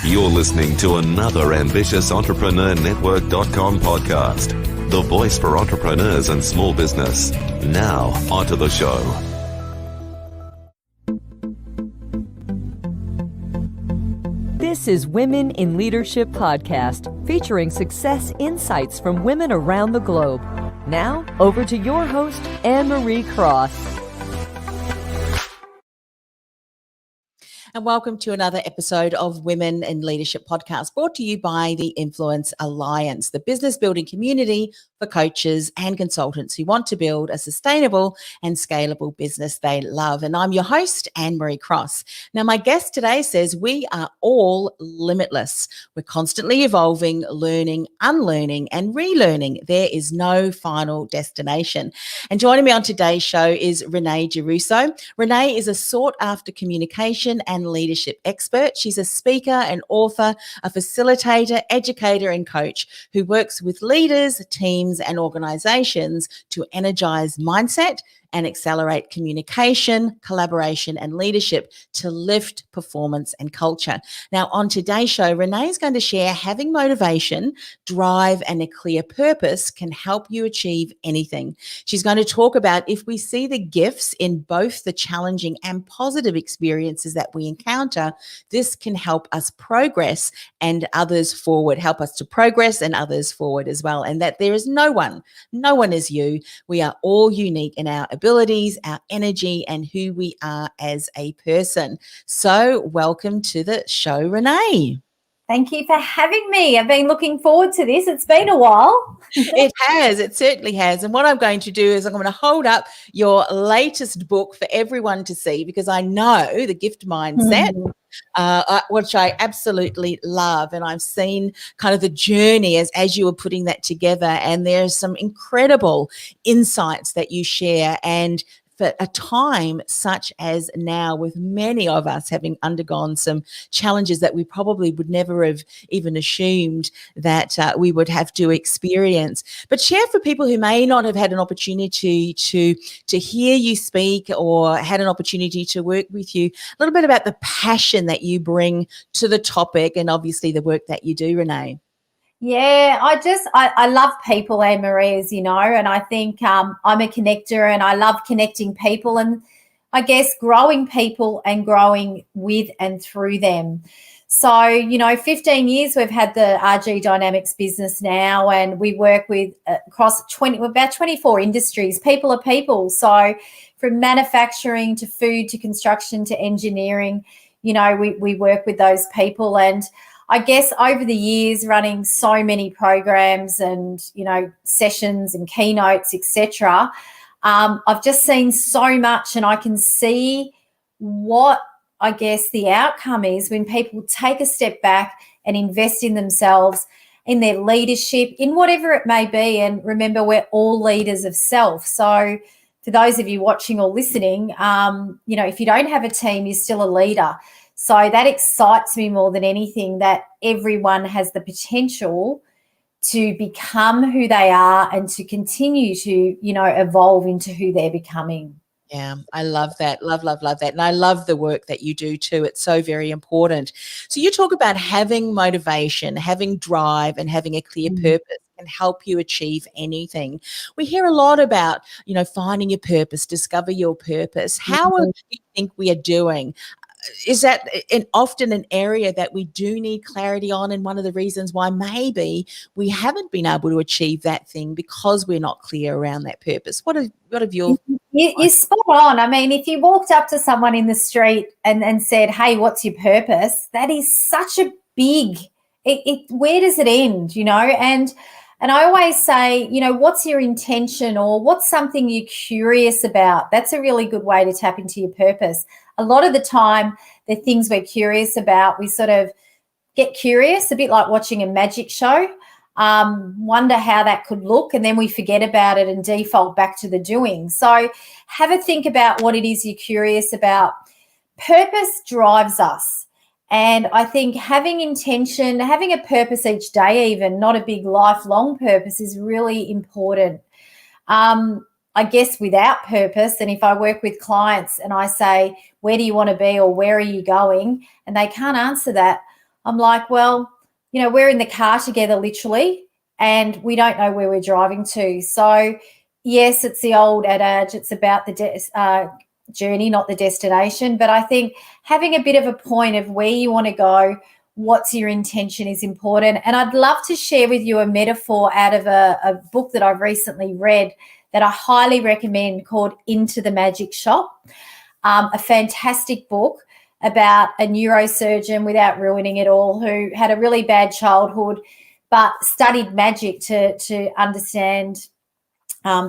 You're listening to another ambitious Entrepreneur Network.com podcast, the voice for entrepreneurs and small business. Now, onto the show. This is Women in Leadership Podcast, featuring success insights from women around the globe. Now, over to your host, Anne-Marie Cross. And welcome to another episode of Women in Leadership Podcast, brought to you by the Influence Alliance, the business building community for coaches and consultants who want to build a sustainable and scalable business they love. And I'm your host, Anne-Marie Cross. Now, my guest today says we are all limitless. We're constantly evolving, learning, unlearning, and relearning. There is no final destination. And joining me on today's show is Renee Giarrusso. Renee is a sought-after communication and leadership expert. She's a speaker and author, a facilitator, educator, and coach who works with leaders, teams, and organizations to energize mindset and accelerate communication, collaboration, and leadership to lift performance and culture. Now, on today's show, Renee is going to share having motivation, drive, and a clear purpose can help you achieve anything. She's going to talk about if we see the gifts in both the challenging and positive experiences that we encounter, this can help us progress and others forward, help us to progress and others forward as well. And that there is no one is you. We are all unique in our abilities, our energy, and who we are as a person. So welcome to the show, Renee. Thank you for having me. I've been looking forward to this. It's been a while. It certainly has. And what I'm going to do is I'm going to hold up your latest book for everyone to see, because I know the gift mindset, which I absolutely love. And I've seen kind of the journey as you were putting that together. And there's some incredible insights that you share. And for a time such as now, with many of us having undergone some challenges that we probably would never have even assumed that we would have to experience. But share for people who may not have had an opportunity to hear you speak or had an opportunity to work with you, a little bit about the passion that you bring to the topic and obviously the work that you do, Renee. Yeah, I love people, Anne-Marie, as you know, and I think I'm a connector and I love connecting people and I guess growing people and growing with and through them. So, 15 years we've had the RG Dynamics business now, and we work with across about 24 industries. People are people. So from manufacturing to food to construction to engineering, we work with those people. And I guess over the years, running so many programs and, sessions and keynotes, etc., I've just seen so much, and I can see what I guess the outcome is when people take a step back and invest in themselves, in their leadership, in whatever it may be. And remember, we're all leaders of self. So for those of you watching or listening, if you don't have a team, you're still a leader. So that excites me more than anything, that everyone has the potential to become who they are and to continue to, evolve into who they're becoming. Yeah, I love that. Love that. And I love the work that you do too. It's so very important. So you talk about having motivation, having drive, and having a clear purpose can help you achieve anything. We hear a lot about, finding your purpose, discover your purpose. How do you think we are doing? Is that often an area that we do need clarity on, and one of the reasons why maybe we haven't been able to achieve that thing because we're not clear around that purpose? What have your... You're spot on. I mean, if you walked up to someone in the street and said, hey, what's your purpose? That is such a big... where does it end, And I always say, what's your intention, or what's something you're curious about? That's a really good way to tap into your purpose. A lot of the time, the things we're curious about, we sort of get curious, a bit like watching a magic show, wonder how that could look, and then we forget about it and default back to the doing. So have a think about what it is you're curious about. Purpose drives us. And I think having intention, having a purpose each day even, not a big lifelong purpose, is really important. I guess without purpose, and if I work with clients and I say, where do you want to be or where are you going? And they can't answer that, I'm like, well, we're in the car together literally, and we don't know where we're driving to. So, yes, it's the old adage, it's about the journey, not the destination. But I think having a bit of a point of where you want to go, what's your intention is important. And I'd love to share with you a metaphor out of a book that I've recently read that I highly recommend called Into the Magic Shop, a fantastic book about a neurosurgeon, without ruining it all, who had a really bad childhood but studied magic to understand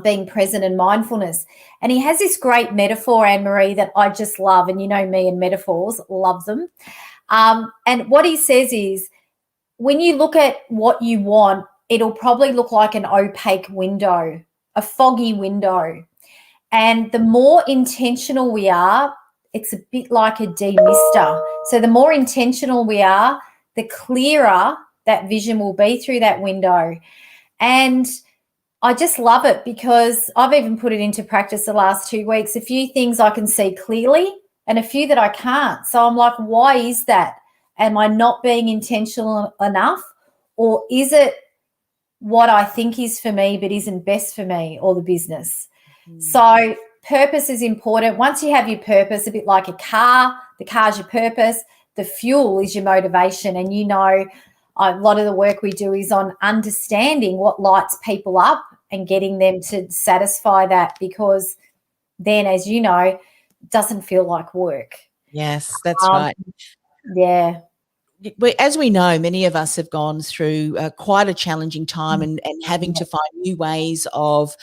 being present and mindfulness. And he has this great metaphor, Anne-Marie, that I just love, and you know me and metaphors, love them. And what he says is, when you look at what you want, it'll probably look like an opaque window, a foggy window. And the more intentional we are, it's a bit like a demister. So the more intentional we are, the clearer that vision will be through that window. And I just love it, because I've even put it into practice the last 2 weeks. A few things I can see clearly and a few that I can't. So I'm like, why is that? Am I not being intentional enough? Or is it what I think is for me but isn't best for me or the business? So purpose is important. Once you have your purpose, a bit like a car, the car's your purpose, the fuel is your motivation. And a lot of the work we do is on understanding what lights people up and getting them to satisfy that, because then, as you know, it doesn't feel like work. Yes, that's right. Yeah. As we know, many of us have gone through quite a challenging time and having to find new ways of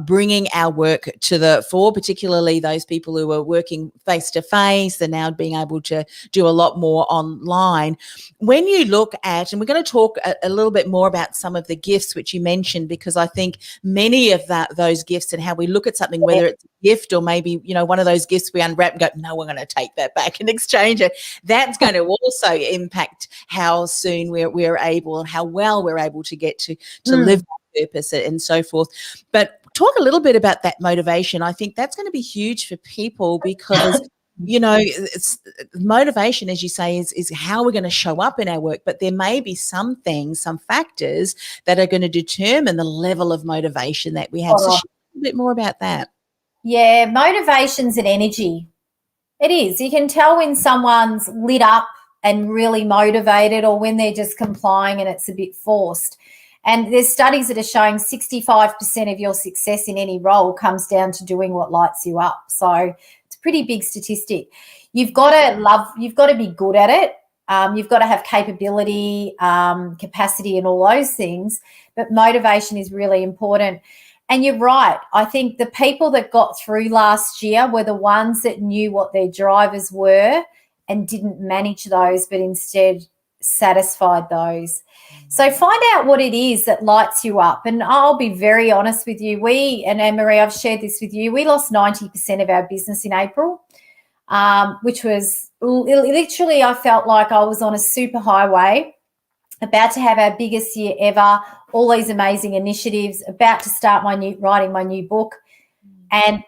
bringing our work to the fore, particularly those people who are working face-to-face. They're now being able to do a lot more online. When you look at, and we're going to talk a little bit more about some of the gifts which you mentioned, because I think many of those gifts and how we look at something, whether it's a gift or maybe, one of those gifts we unwrap and go, no, we're going to take that back and exchange it. That's going to also impact how soon we're able and how well we're able to get to live that purpose and so forth. But talk a little bit about that motivation. I think that's going to be huge for people, because it's motivation, as you say, is how we're going to show up in our work. But there may be some things, some factors that are going to determine the level of motivation that we have. So share a little bit more about that. Yeah, motivation's an energy. It is. You can tell when someone's lit up and really motivated, or when they're just complying and it's a bit forced. And there's studies that are showing 65% of your success in any role comes down to doing what lights you up. So it's a pretty big statistic. You've got to be good at it. You've got to have capability, capacity, and all those things. But motivation is really important. And you're right. I think the people that got through last year were the ones that knew what their drivers were and didn't manage those, but instead satisfied those. So find out what it is that lights you up. And I'll be very honest with you. And Anne-Marie, I've shared this with you. We lost 90% of our business in April, which was literally, I felt like I was on a super highway, about to have our biggest year ever, all these amazing initiatives, about to start writing my new book, and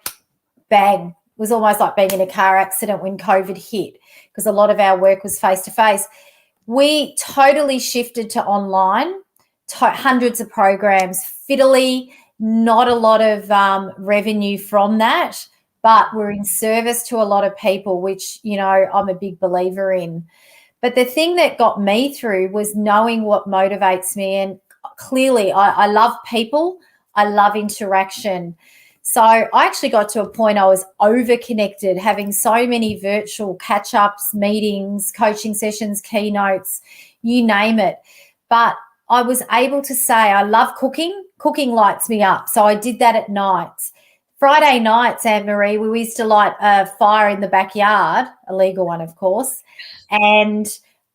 bang, it was almost like being in a car accident when COVID hit, because a lot of our work was face-to-face. We totally shifted to online, hundreds of programs, fiddly, not a lot of revenue from that, but we're in service to a lot of people, which, I'm a big believer in. But the thing that got me through was knowing what motivates me. And clearly, I love people. I love interaction. So I actually got to a point I was over-connected, having so many virtual catch-ups, meetings, coaching sessions, keynotes, you name it. But I was able to say I love cooking. Cooking lights me up. So I did that at night. Friday nights, Anne-Marie, we used to light a fire in the backyard, a legal one, of course. And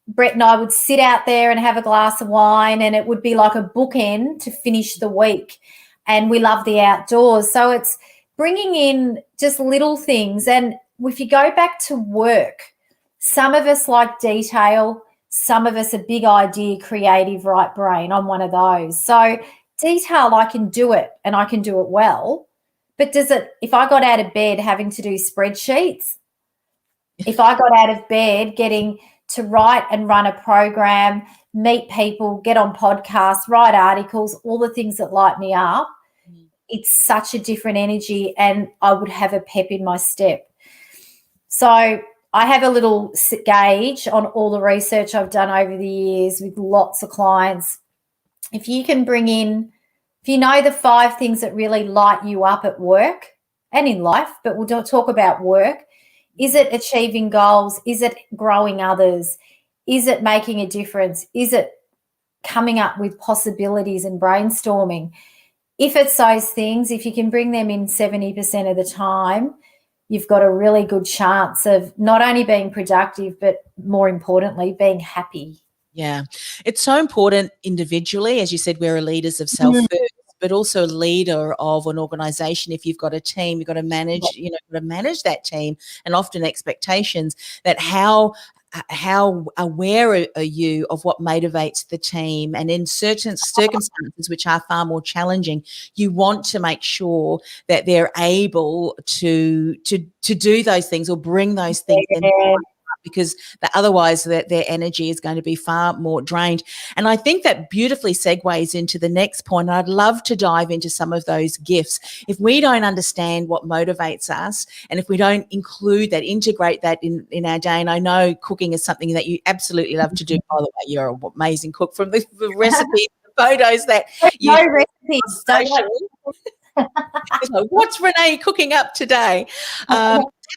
Brett and I would sit out there and have a glass of wine, and it would be like a bookend to finish the week. And we love the outdoors. So it's bringing in just little things. And if you go back to work, some of us like detail, some of us are big idea, creative, right brain. I'm one of those. So detail, I can do it, and I can do it well. But if I got out of bed having to do spreadsheets, if I got out of bed getting to write and run a program, meet people, get on podcasts, write articles, all the things that light me up. It's such a different energy, and I would have a pep in my step. So I have a little gauge on all the research I've done over the years with lots of clients. If you can bring in, if you know the 5 things that really light you up at work and in life, but we'll talk about work. Is it achieving goals? Is it growing others? Is it making a difference? Is it coming up with possibilities and brainstorming? If it's those things, if you can bring them in 70% of the time, you've got a really good chance of not only being productive, but more importantly, being happy. Yeah. It's so important individually. As you said, we're leaders of self first, but also a leader of an organization. If you've got a team, you've got to manage, you've got to manage that team, and often expectations that how aware are you of what motivates the team? And in certain circumstances, which are far more challenging, you want to make sure that they're able to do those things or bring those things in, because otherwise their energy is going to be far more drained. And I think that beautifully segues into the next point. I'd love to dive into some of those gifts. If we don't understand what motivates us, and if we don't include that, integrate that in our day, and I know cooking is something that you absolutely love to do. By the way, you're an amazing cook. From the recipes, the photos that you no recipes. What's Renee cooking up today?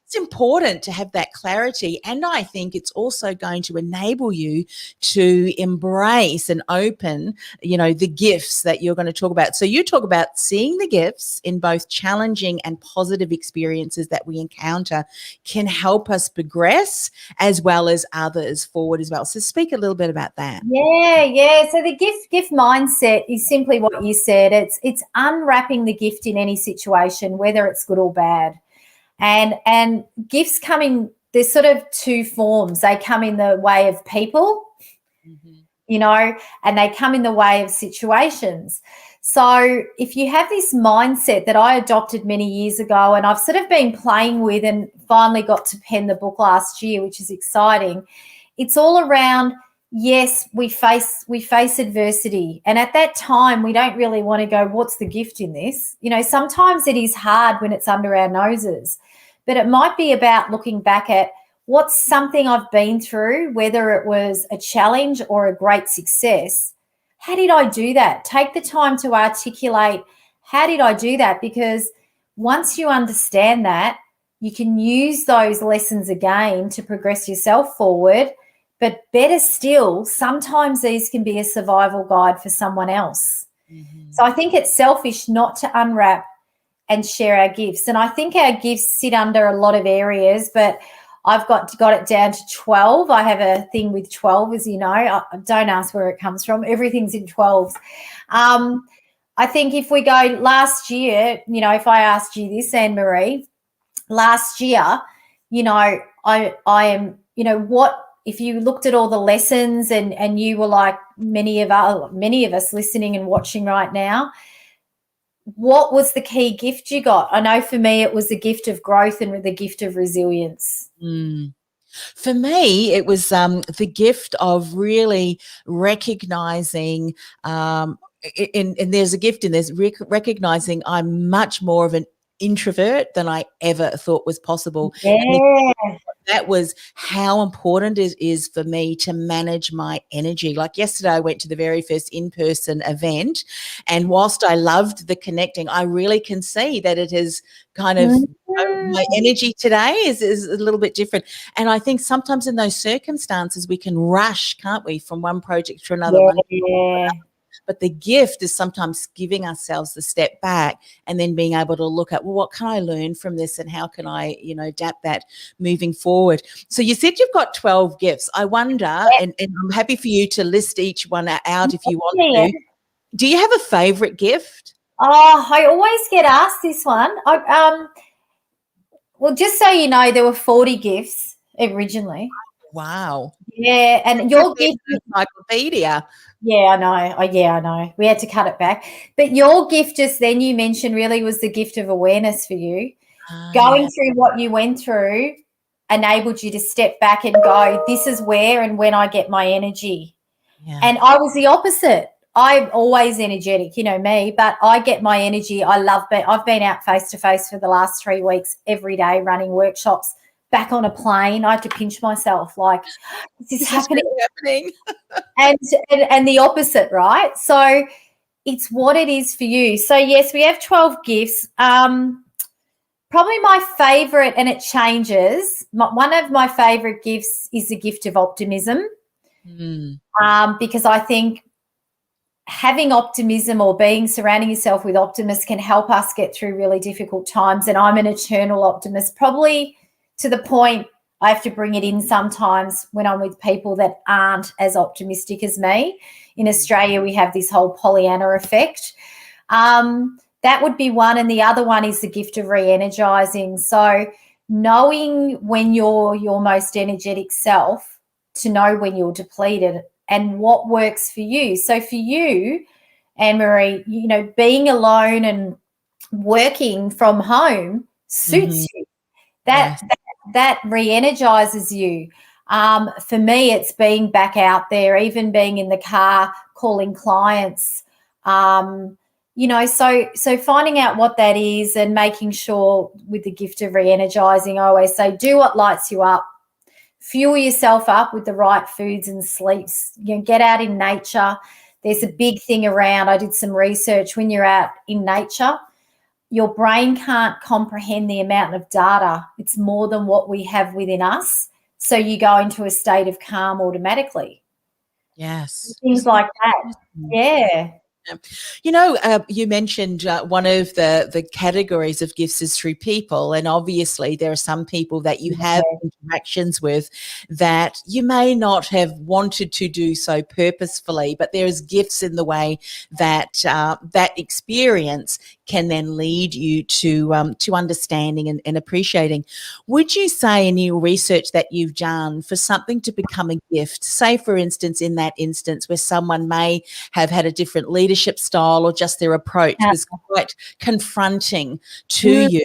It's important to have that clarity, and I think it's also going to enable you to embrace and open, the gifts that you're going to talk about. So you talk about seeing the gifts in both challenging and positive experiences that we encounter can help us progress as well as others forward as well. So speak a little bit about that. Yeah. So the gift mindset is simply what you said. It's unwrapping the gift in any situation, whether it's good or bad. And gifts come in, there's sort of 2 forms. They come in the way of people, and they come in the way of situations. So if you have this mindset that I adopted many years ago, and I've sort of been playing with and finally got to pen the book last year, which is exciting, it's all around, yes, we face adversity. And at that time, we don't really want to go, what's the gift in this? Sometimes it is hard when it's under our noses, but it might be about looking back at what's something I've been through, whether it was a challenge or a great success. How did I do that? Take the time to articulate, how did I do that? Because once you understand that, you can use those lessons again to progress yourself forward. But better still, sometimes these can be a survival guide for someone else. So I think it's selfish not to unwrap and share our gifts. And I think our gifts sit under a lot of areas, but I've got it down to 12. I have a thing with 12, as you know. Don't ask where it comes from. Everything's in 12s. I think if we go last year, if I asked you this, Anne-Marie, last year, I am, what, if you looked at all the lessons and you were like many of us listening and watching right now, what was the key gift you got? I know for me it was the gift of growth and the gift of resilience. For me, it was the gift of really recognizing, and there's a gift in this, recognizing I'm much more of an introvert than I ever thought was possible. Yeah. That was how important it is for me to manage my energy. Like yesterday, I went to the very first in-person event, and whilst I loved the connecting, I really can see that it is kind of my energy today is a little bit different. And I think sometimes in those circumstances, we can rush, can't we, from one project to another. But the gift is sometimes giving ourselves the step back and then being able to look at, well, what can I learn from this and how can I, adapt that moving forward? So you said you've got 12 gifts. I wonder, and I'm happy for you to list each one out if you want to. Do you have a favorite gift? Oh, I always get asked this one. Well, just so you know, there were 40 gifts originally. Wow. Yeah, and your gift, encyclopedia. Yeah, I know. We had to cut it back. But your gift just then you mentioned really was the gift of awareness for you. Going through what you went through enabled you to step back and go, this is where and when I get my energy. Yeah. And I was the opposite. I'm always energetic, you know me, but I get my energy. I've been out face to face for the last 3 weeks every day running workshops, back on a plane. I had to pinch myself like, is this happening? Happening. and the opposite, right? So it's what it is for you. So yes, we have 12 gifts. Probably my favorite, and it changes. One of my favorite gifts is the gift of optimism, because I think having optimism or surrounding yourself with optimists can help us get through really difficult times. And I'm an eternal optimist, probably to the point I have to bring it in sometimes when I'm with people that aren't as optimistic as me. In Australia, we have this whole Pollyanna effect. That would be one. And the other one is the gift of re-energizing. So knowing when you're your most energetic self to know when you're depleted and what works for you. So for you, Anne-Marie, you know, being alone and working from home suits you. That re-energizes you. For me, it's being back out there, even being in the car, calling clients, you know, so finding out what that is and making sure with the gift of re-energizing, I always say, do what lights you up. Fuel yourself up with the right foods and sleeps. You know, get out in nature. There's a big thing around. I did some research. When you're out in nature, your brain can't comprehend the amount of data. It's more than what we have within us. So you go into a state of calm automatically. Yes. Things like that. Yeah. You know, you mentioned one of the categories of gifts is through people, and obviously there are some people that you have interactions with that you may not have wanted to do so purposefully, but there's gifts in the way that that experience can then lead you to understanding and appreciating. Would you say in your research that you've done for something to become a gift, say for instance in that instance where someone may have had a different leadership style or just their approach was quite confronting to you,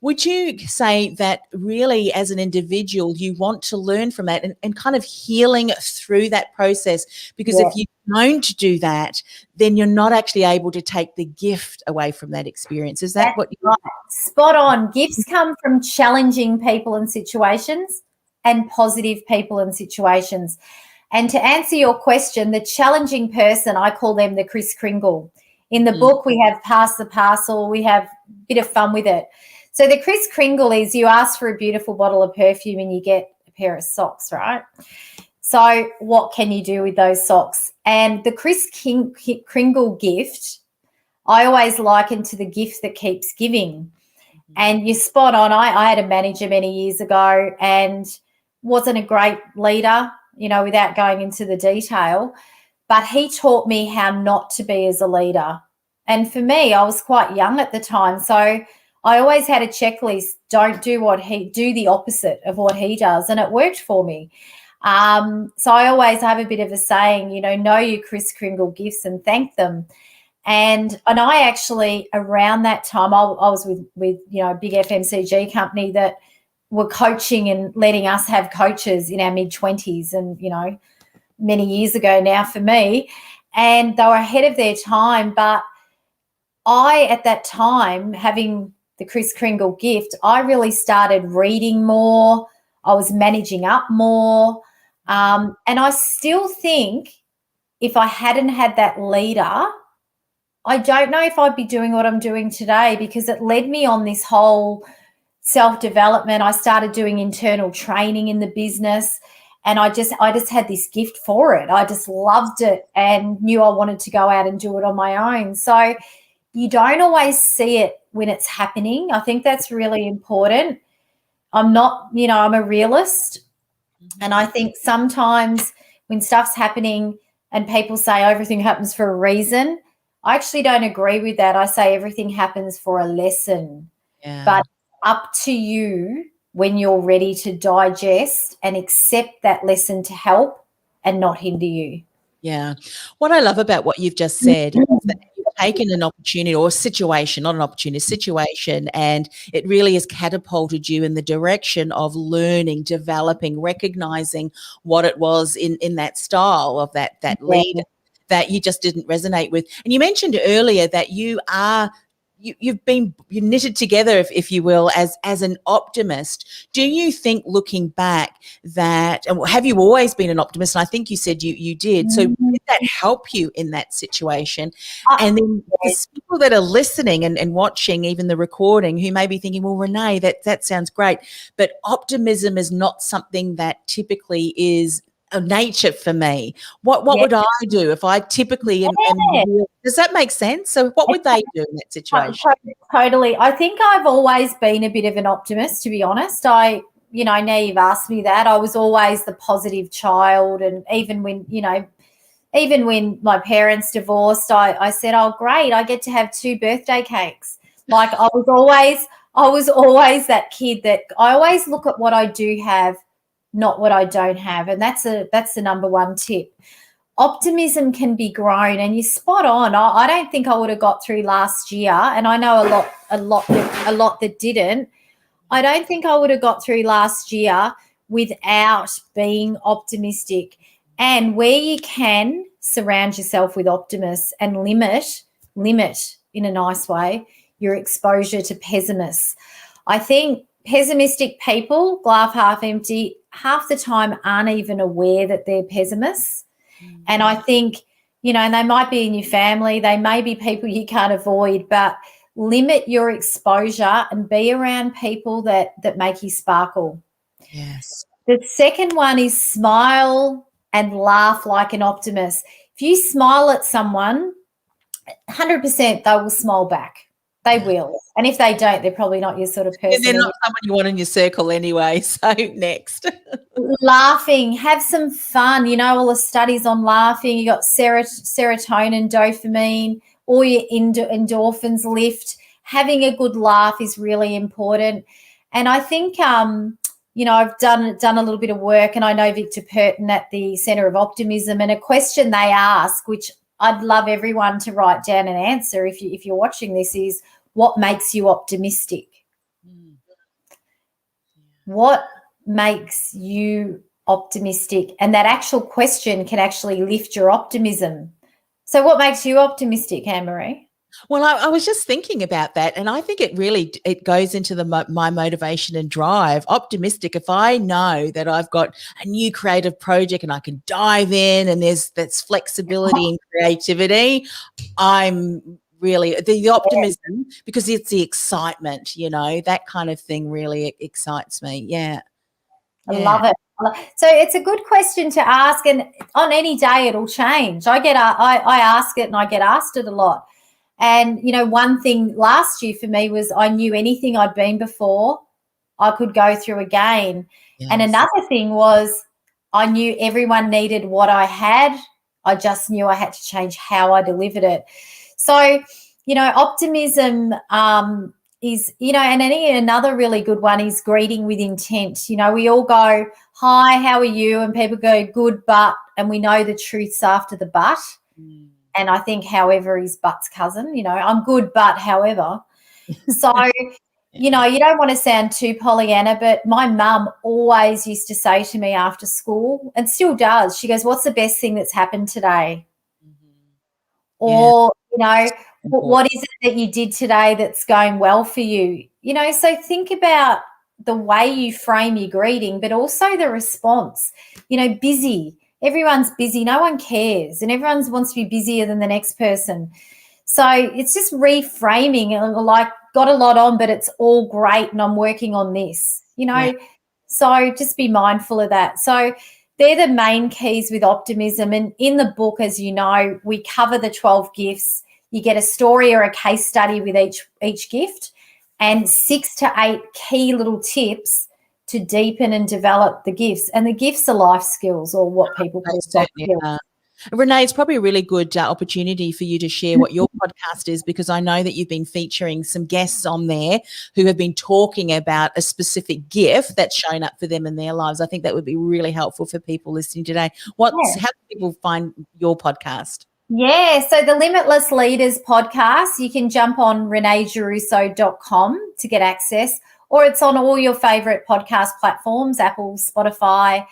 would you say that really as an individual you want to learn from that and kind of healing through that process? Because if you don't do that, then you're not actually able to take the gift away from that experience. Is that what you're right? Spot on. Gifts come from challenging people and situations and positive people and situations. And to answer your question, the challenging person, I call them the Kris Kringle. In the book, we have Pass the Parcel. We have a bit of fun with it. So the Kris Kringle is you ask for a beautiful bottle of perfume and you get a pair of socks, right? So what can you do with those socks? And the Kris Kringle gift, I always liken to the gift that keeps giving. And you're spot on. I had a manager many years ago and wasn't a great leader, you know, without going into the detail, but he taught me how not to be as a leader. And for me, I was quite young at the time, so I always had a checklist. Don't do do the opposite of what he does, and it worked for me. So I always have a bit of a saying, you know your Kris Kringle gifts and thank them. And I actually, around that time, I was with you know, a big FMCG company that were coaching and letting us have coaches in our mid-20s, and, you know, many years ago now for me, and they were ahead of their time. But I, at that time, having the Kris Kringle gift, I really started reading more. I was managing up more. And I still think if I hadn't had that leader, I don't know if I'd be doing what I'm doing today, because it led me on this whole self-development. I started doing internal training in the business, and I just had this gift for it. I just loved it and knew I wanted to go out and do it on my own. So you don't always see it when it's happening. I think that's really important. I'm not, you know, I'm a realist, and I think sometimes when stuff's happening and people say everything happens for a reason, I actually don't agree with that. I say everything happens for a lesson. But up to you when you're ready to digest and accept that lesson to help and not hinder you. Yeah. What I love about what you've just said is that you've taken an opportunity or a situation, not an opportunity, a situation, and it really has catapulted you in the direction of learning, developing, recognizing what it was in that style of that leader that you just didn't resonate with. And you mentioned earlier that you've knitted together, if you will, as an optimist. Do you think, looking back, that, and have you always been an optimist? And I think you said you did. So did that help you in that situation? And then for people that are listening and watching even the recording, who may be thinking, well, Renee, that sounds great, but optimism is not something that typically is of nature for me. What would I do if I typically am does that make sense? So what would they do in that situation? Totally. I think I've always been a bit of an optimist, to be honest. Now you've asked me that. I was always the positive child, and even when my parents divorced, I said, oh, great, I get to have 2 birthday cakes. Like I was always that kid that I always look at what I do have, not what I don't have. And that's the number one tip. Optimism can be grown, and you're spot on. I don't think I would have got through last year, and I know a lot that didn't. I don't think I would have got through last year without being optimistic. And where you can, surround yourself with optimists and limit in a nice way your exposure to pessimists. I think pessimistic people, glass half empty, half the time aren't even aware that they're pessimists. And I think, and they might be in your family, they may be people you can't avoid, but limit your exposure and be around people that make you sparkle. Yes. The second one is smile and laugh like an optimist. If you smile at someone, 100% they will smile back. They will. And if they don't, they're probably not your sort of person. And they're not someone you want in your circle anyway. So next. Laughing. Have some fun. All the studies on laughing. You got serotonin, dopamine, all your endorphins lift. Having a good laugh is really important. And I think, I've done a little bit of work, and I know Victor Purton at the Centre of Optimism, and a question they ask, which I'd love everyone to write down and answer if you're watching this, is what makes you optimistic? What makes you optimistic? And that actual question can actually lift your optimism. So what makes you optimistic, Anne-Marie? Well, I was just thinking about that, and I think it goes into my motivation and drive. Optimistic, if I know that I've got a new creative project and I can dive in, and that's flexibility and creativity, I'm really the optimism, because it's the excitement, that kind of thing really excites me. Yeah. I love it. So it's a good question to ask, and on any day it'll change. I ask it, and I get asked it a lot. And, one thing last year for me was I knew anything I'd been before, I could go through again. Yes. And another thing was I knew everyone needed what I had. I just knew I had to change how I delivered it. So, optimism is, and another really good one is greeting with intent. We all go, hi, how are you? And people go, good, but, and we know the truth's after the but. And I think however is but's cousin, I'm good, but however. So, you don't want to sound too Pollyanna, but my mum always used to say to me after school, and still does, she goes, what's the best thing that's happened today? Or, what is it that you did today that's going well for you? So think about the way you frame your greeting, but also the response. Busy. Everyone's busy. No one cares. And everyone wants to be busier than the next person. So it's just reframing, like, got a lot on, but it's all great and I'm working on this, So just be mindful of that. So they're the main keys with optimism. And in the book, as you know, we cover the 12 gifts. You get a story or a case study with each gift, and 6 to 8 key little tips to deepen and develop the gifts. And the gifts are life skills, or what people call soft skills. Renee, it's probably a really good opportunity for you to share what your podcast is, because I know that you've been featuring some guests on there who have been talking about a specific gift that's shown up for them in their lives. I think that would be really helpful for people listening today. How can people find your podcast? Yeah, so the Limitless Leaders podcast, you can jump on reneegiarrusso.com to get access, or it's on all your favorite podcast platforms, Apple, Spotify.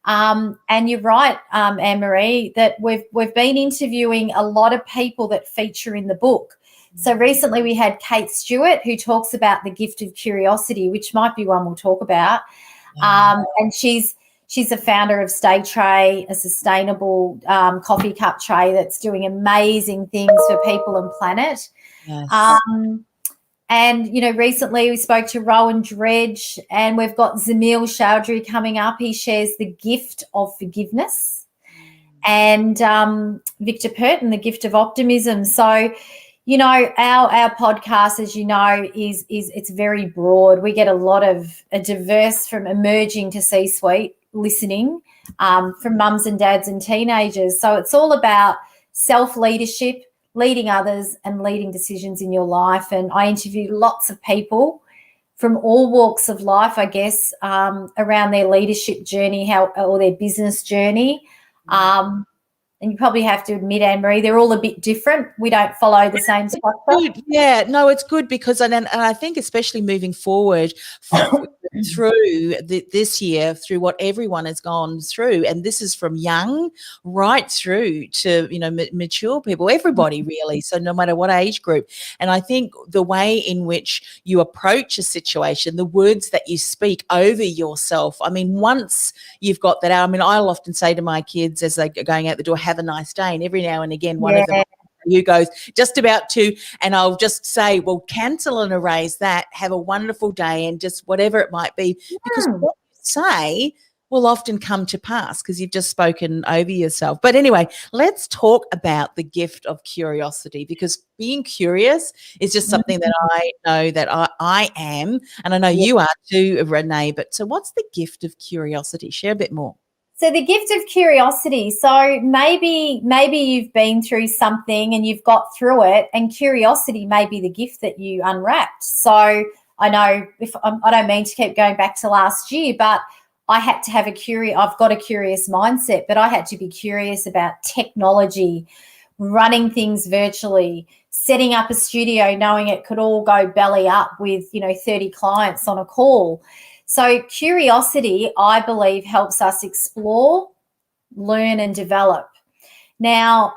And you're right, Anne-Marie, that we've been interviewing a lot of people that feature in the book. So recently we had Kate Stewart, who talks about the gift of curiosity, which might be one we'll talk about. And she's a founder of Stay Tray, a sustainable coffee cup tray that's doing amazing things for people and planet. Yes. And, you know, recently we spoke to Rowan Dredge, and we've got Zamil Chowdhury coming up. He shares the gift of forgiveness. And Victor Purton, the gift of optimism. So, you know, our podcast, as you know, is it's very broad. We get a lot of a diverse, from emerging to C-suite listening, from mums and dads and teenagers. So it's all about self-leadership, leading others, and leading decisions in your life. And I interview lots of people from all walks of life, I guess, around their leadership journey, or their business journey. And you probably have to admit, Anne-Marie, they're all a bit different. We don't follow the same structure. Good. Yeah, no, it's good because, and I think especially moving forward through this year, through what everyone has gone through, and this is from young right through to, you know, mature people, everybody really. So no matter what age group. And I think the way in which you approach a situation, the words that you speak over yourself, I mean, once you've got that out, I mean, I'll often say to my kids as they're going out the door, have a nice day. And every now and again, one of them who goes just about to, and I'll just say, well, cancel and erase that. Have a wonderful day, and just whatever it might be, because what you say will often come to pass because you've just spoken over yourself. But anyway, let's talk about the gift of curiosity, because being curious is just something that I know that I am, and I know you are too, Renee. But so what's the gift of curiosity? Share a bit more. So the gift of curiosity. So maybe you've been through something and you've got through it, and curiosity may be the gift that you unwrapped. So I know, if I don't mean to keep going back to last year, but I had to have I've got a curious mindset, but I had to be curious about technology, running things virtually, setting up a studio, knowing it could all go belly up with, 30 clients on a call. So curiosity, I believe, helps us explore, learn, and develop. Now,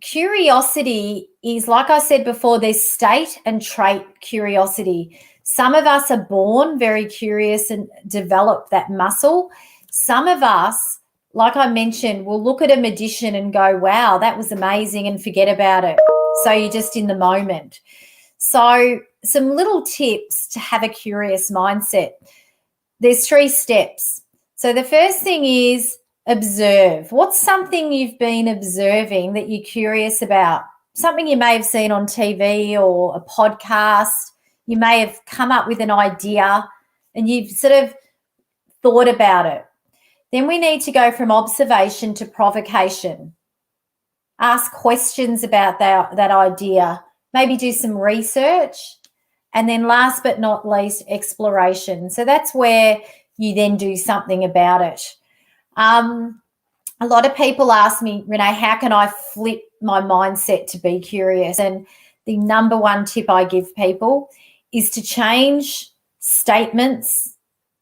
curiosity is, like I said before, there's state and trait curiosity. Some of us are born very curious and develop that muscle. Some of us, like I mentioned, will look at a magician and go, wow, that was amazing, and forget about it. So you're just in the moment. So some little tips to have a curious mindset. There's 3 steps. So the first thing is observe. What's something you've been observing that you're curious about? Something you may have seen on TV or a podcast. You may have come up with an idea and you've sort of thought about it. Then we need to go from observation to provocation. Ask questions about that idea. Maybe do some research. And then last but not least, exploration. So that's where you then do something about it. A lot of people ask me, Renee, how can I flip my mindset to be curious? And the number one tip I give people is to change statements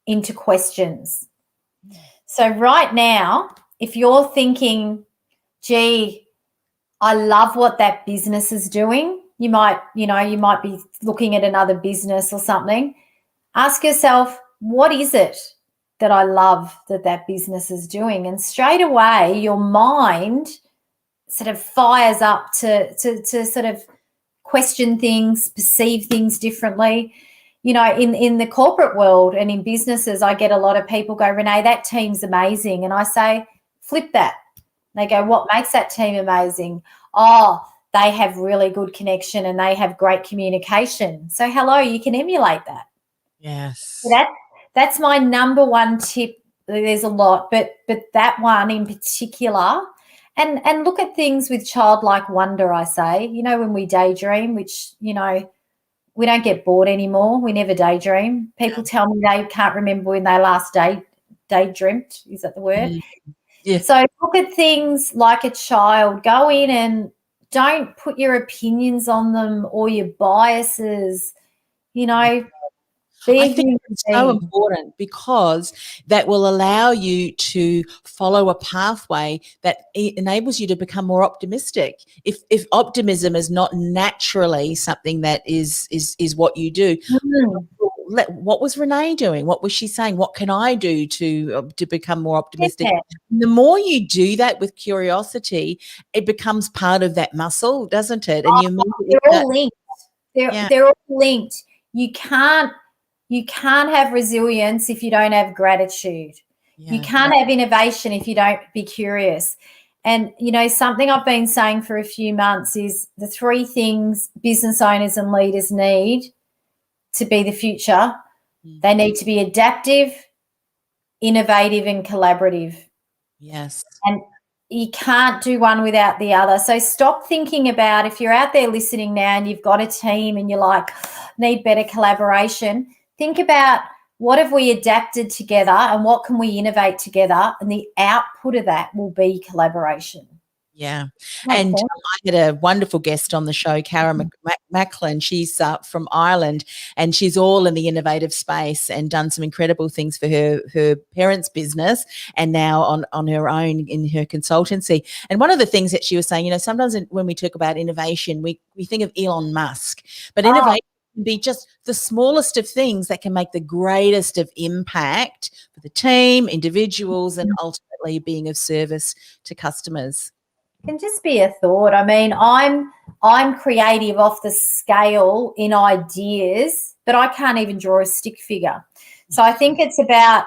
into questions. So right now, if you're thinking, gee, I love what that business is doing, you might be looking at another business or something. Ask yourself, what is it that I love that business is doing? And straight away, your mind sort of fires up to sort of question things, perceive things differently. In the corporate world and in businesses, I get a lot of people go, Renee, that team's amazing. And I say, flip that. They go, what makes that team amazing? Oh, they have really good connection and they have great communication. So hello, you can emulate that. Yes. So that's my number one tip. There's a lot, but that one in particular, and look at things with childlike wonder, I say. When we daydream, which, we don't get bored anymore. We never daydream. People tell me they can't remember when they last daydreamt. Is that the word? Yeah. So look at things like a child. Go in and don't put your opinions on them or your biases. You know, be I a think human it's so being. important because that will allow you to follow a pathway that enables you to become more optimistic. If optimism is not naturally something that is what you do, Mm, what was Renee doing? What was she saying? What can I do to become more optimistic? yeah. The more you do that with curiosity, it becomes part of that muscle, doesn't it? And you immediately They're start, all linked. yeah, They're all linked. You can't have resilience if you don't have gratitude. You yeah, can't have innovation if you don't be curious. And you know, something I've been saying for a few months is the 3 things business owners and leaders need to be the future. Mm. They need to be adaptive, innovative, and collaborative. yes, And you can't do one without the other. So stop thinking about, if you're out there listening now and you've got a team and you're like, need better collaboration, think about what have we adapted together and what can we innovate together, and the output of that will be collaboration. yeah. Makes And sense? I had a wonderful guest on the show, Cara Macklin. She's from Ireland, and she's all in the innovative space and done some incredible things for her parents' business, and now on her own in her consultancy. And one of the things that she was saying, you know, sometimes when we talk about innovation, we think of Elon Musk, but Oh, innovation can be just the smallest of things that can make the greatest of impact for the team, individuals, and ultimately being of service to customers. can just be a thought. I mean, I'm creative off the scale in ideas, but I can't even draw a stick figure. So I think it's about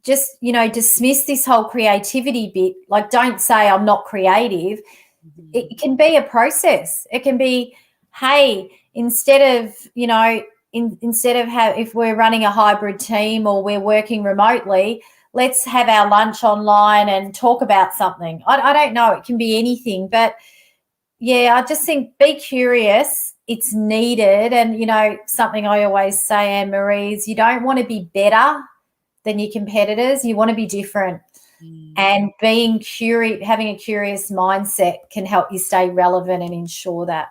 just, you know, dismiss this whole creativity bit. Like, don't say I'm not creative. It can be a process. It can be, hey, instead of, you know, instead of if we're running a hybrid team or we're working remotely, let's have our lunch online and talk about something. I don't know. It can be anything. But, yeah, I just think be curious. It's needed. And, you know, something I always say, Anne-Marie, is you don't want to be better than your competitors. You want to be different. And being curious, having a curious mindset can help you stay relevant and ensure that.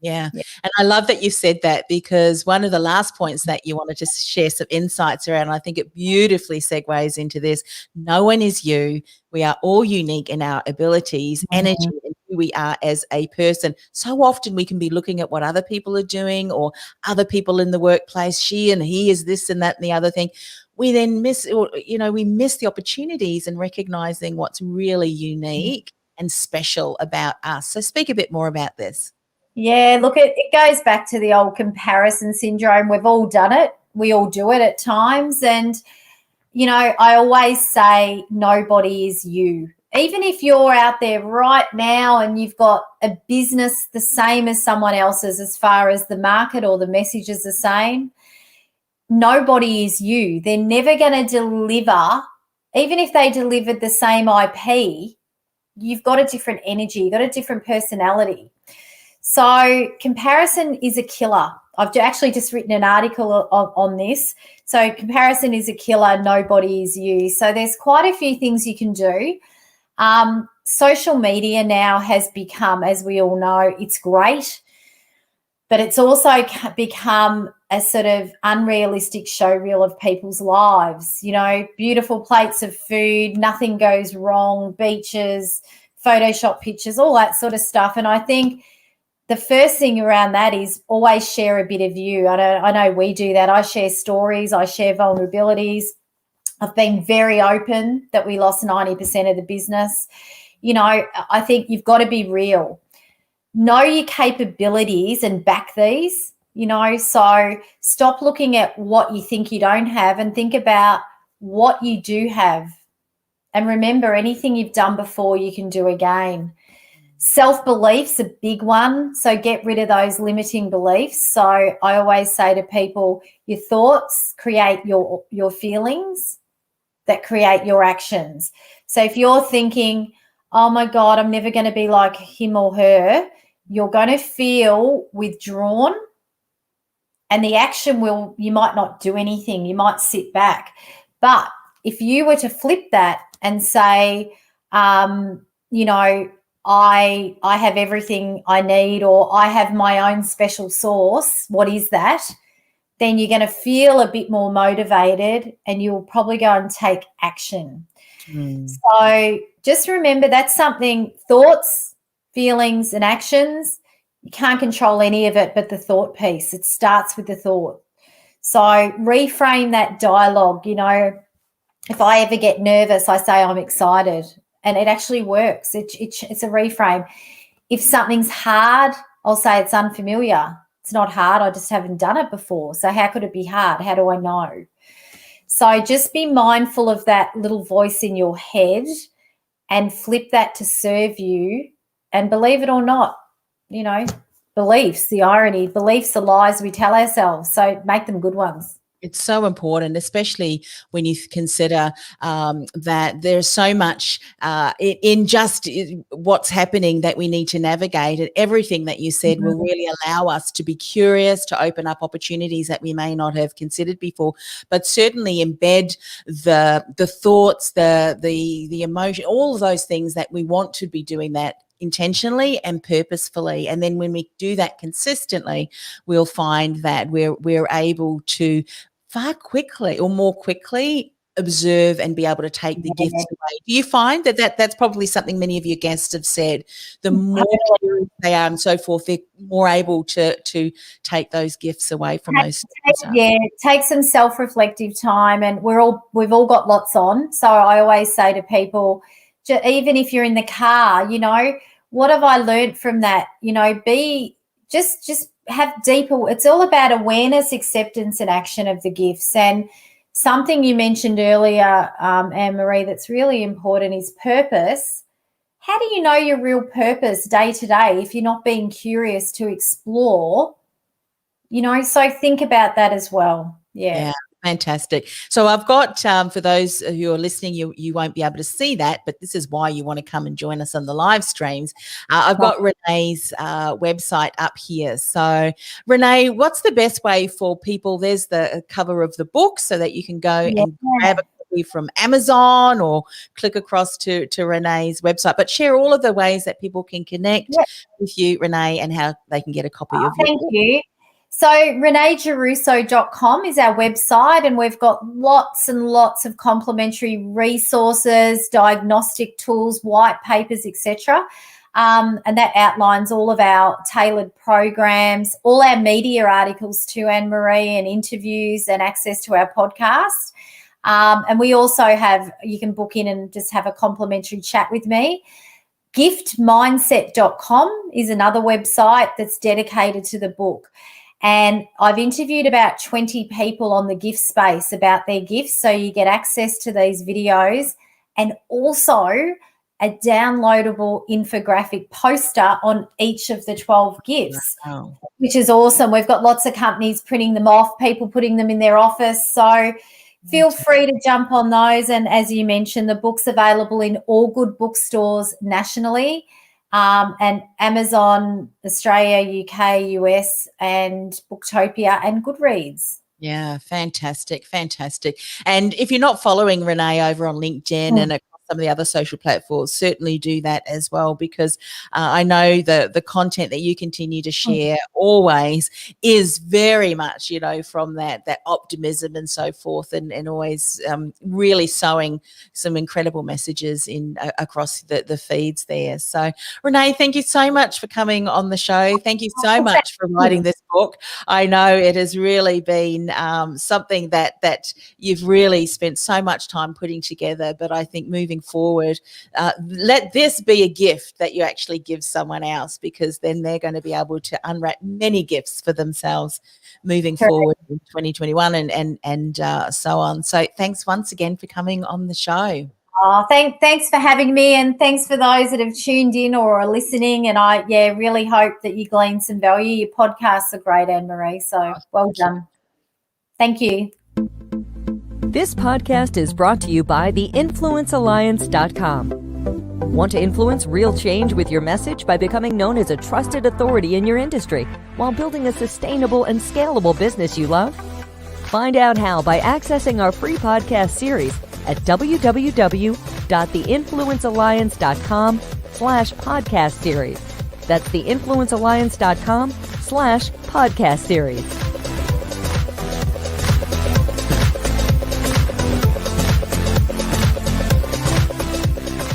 Yeah. And I love that you said that, because one of the last points that you wanted to share some insights around, I think it beautifully segues into this. No one is you. We are all unique in our abilities, energy, and who we are as a person. So often we can be looking at what other people are doing, or other people in the workplace. She and he is this and that and the other thing. We then miss, or, you know, we miss the opportunities and recognizing what's really unique and special about us. So speak a bit more about this. Yeah, look, it goes back to the old comparison syndrome. We've all done it. We all do it at times. And, you know, I always say nobody is you. Even if you're out there right now and you've got a business the same as someone else's as far as the market or the message is the same, nobody is you. They're never going to deliver. Even if they delivered the same IP, you've got a different energy, you've got a different personality. So comparison is a killer. I've actually just written an article on this. So comparison is a killer. Nobody is you. So there's quite a few things you can do. Social media now has become, as we all know, it's great, but it's also become a sort of unrealistic showreel of people's lives. You know, beautiful plates of food, nothing goes wrong, beaches, Photoshop pictures, all that sort of stuff. And I think the first thing around that is always share a bit of you. I know we do that. I share stories. I share vulnerabilities. I've been very open that we lost 90% of the business. You know, I think you've got to be real. Know your capabilities and back these, you know. So stop looking at what you think you don't have and think about what you do have. And remember, anything you've done before, you can do again. Self-belief's a big one. So get rid of those limiting beliefs. So I always say to people, your thoughts create your feelings that create your actions. So if you're thinking, oh my God, I'm never going to be like him or her, you're going to feel withdrawn, and the action you might not do anything. You might sit back. But if you were to flip that and say, you know, I have everything I need, or I have my own special sauce, what is that? Then you're going to feel a bit more motivated and you'll probably go and take action. So just remember, that's something, thoughts, feelings and actions, you can't control any of it but the thought piece. It starts with the thought. So reframe that dialogue. You know, if I ever get nervous, I say I'm excited, and it actually works. It's a reframe. If something's hard, I'll say it's unfamiliar. It's not hard. I just haven't done it before. So how could it be hard? How do I know? So just be mindful of that little voice in your head and flip that to serve you. And believe it or not, you know, beliefs, the irony, beliefs are lies we tell ourselves. So make them good ones. It's so important, especially when you consider that there's so much in just what's happening that we need to navigate. And everything that you said will really allow us to be curious, to open up opportunities that we may not have considered before, but certainly embed the thoughts, the emotion, all of those things that we want to be doing that intentionally and purposefully. And then when we do that consistently, we'll find that we're able to far quickly or more quickly observe and be able to take the gifts away. Do you find that's probably something many of your guests have said? The more curious they are and so forth, they're more able to take those gifts away from those. Take some self-reflective time, and we've all got lots on. So I always say to people, even if you're in the car, you know, what have I learned from that? You know, just have deeper. It's all about awareness, acceptance, and action of the gifts. And something you mentioned earlier, Anne-Marie, that's really important is purpose. How do you know your real purpose day to day if you're not being curious to explore? You know, so think about that as well. Yeah. Fantastic. So I've got, for those who are listening, you won't be able to see that, but this is why you want to come and join us on the live streams. I've got Renee's website up here. So Renee, what's the best way for people? There's the cover of the book so that you can go and grab a copy from Amazon or click across to Renee's website, but share all of the ways that people can connect with you, Renee, and how they can get a copy of your book. Thank you. So reneegiarrusso.com is our website, and we've got lots and lots of complimentary resources, diagnostic tools, white papers, etc. And that outlines all of our tailored programs, all our media articles too, Anne-Marie, and interviews and access to our podcast. And we also you can book in and just have a complimentary chat with me. Giftmindset.com is another website that's dedicated to the book. And I've interviewed about 20 people on the gift space about their gifts. So you get access to these videos and also a downloadable infographic poster on each of the 12 gifts, which is awesome. We've got lots of companies printing them off, people putting them in their office. So feel free to jump on those. And as you mentioned, the book's available in all good bookstores nationally. And Amazon, Australia, UK, US, and Booktopia and Goodreads. Yeah, fantastic. And if you're not following Renee over on LinkedIn and across some of the other social platforms, certainly do that as well, because I know the content that you continue to share always is very much, you know, from that optimism and so forth, and always really sowing some incredible messages in across the feeds there. So Renee, thank you so much for coming on the show. Thank you so much for writing this book. I know it has really been something that you've really spent so much time putting together, but I think moving forward, let this be a gift that you actually give someone else, because then they're going to be able to unwrap many gifts for themselves moving forward in 2021 and so on. So thanks once again for coming on the show. Oh, thanks for having me, and thanks for those that have tuned in or are listening. And I really hope that you glean some value. Your podcasts are great, Anne-Marie, so well done. Thank you. This podcast is brought to you by theinfluencealliance.com. Want to influence real change with your message by becoming known as a trusted authority in your industry while building a sustainable and scalable business you love? Find out how by accessing our free podcast series at www.influencealliance.com. www.theinfluencealliance.com/podcast series. That's theinfluencealliance.com/podcast series.